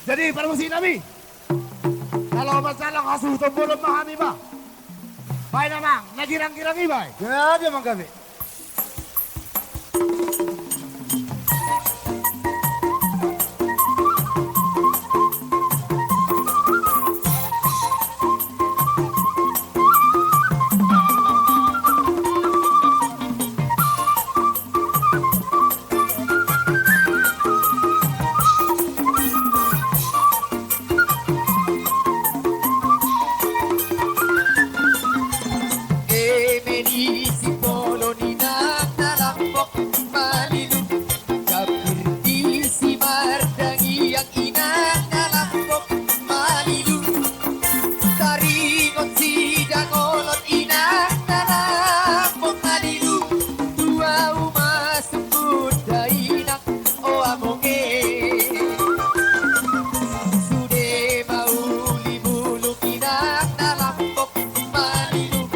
Jadi permisi kami. Kalau masalah kasus belum memahami ba? Baik namang, nagirang-girangi ba? Jadi emang kami. Medisi polo ni nagtalampok malilog kapir di si mardangi ang inagtalampok malilog taringon si dangolot inagtalampok malilog dua umasukod dainak o amonge sude mauli bulog inagtalampok malilog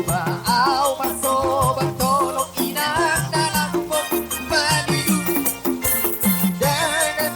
Baaw masobang tolong inang dalampok baliw Dangan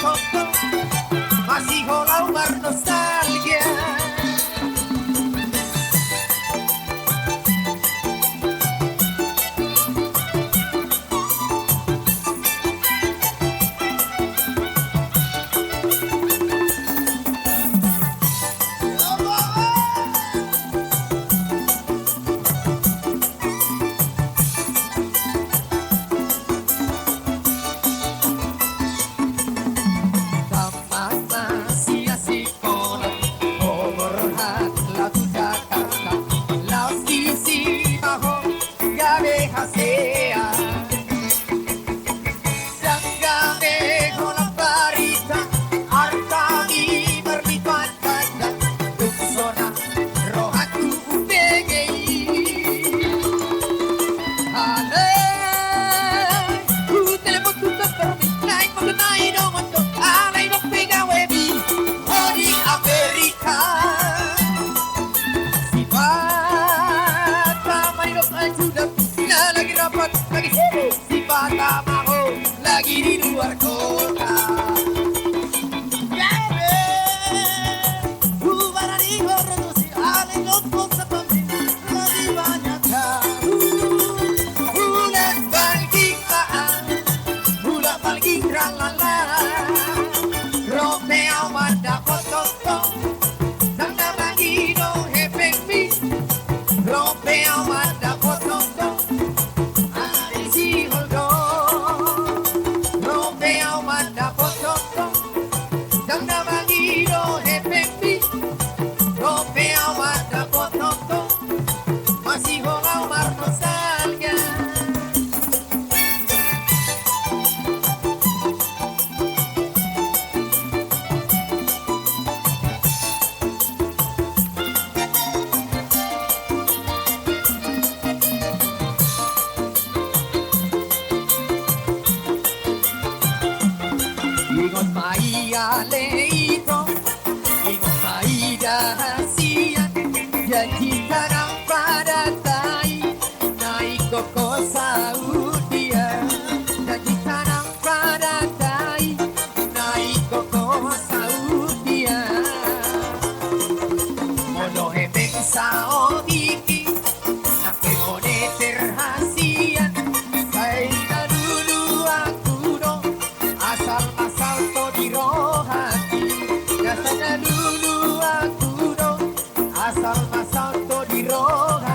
potong-potong masih holau bernostalgia. Taman masih asik kolam, Overhat lagu Jakarta, Laos isi mahong gabe hasea. Sanggame kolam barita, artami berlipat ganda, tuksona rohatu ubegei. Alay, telepon tutup termi, naik mengenai dong untuk alay dok pegang webi, di Amerika. Sifat tamai dok sudah tidak lagi rapat lagi sini. Sifat tamaho lagi di luar kota. Bubaran di reduksi alay dok sepembi lebih banyak tahu. Bulan balik maan, bulan balik ralala. Romeo manda potong, nanda bagi no hepeng mi. Romeo manda potong, si holdo. Romeo manda potong, nanda bagi no hepeng mi. Romeo manda potong, masih holau mar nostalgia. Ingon maia leito, ingon maida hasian, janji tanam pada tai, naik koko Saudia. Janji tanam pada tai, naik koko Saudia. Mono hemeng saodiki, nake moneter hasian, saya dulu aku dong, asal-asal to di rohati. Rasanya dulu aku dong, asal-asal to di rohati.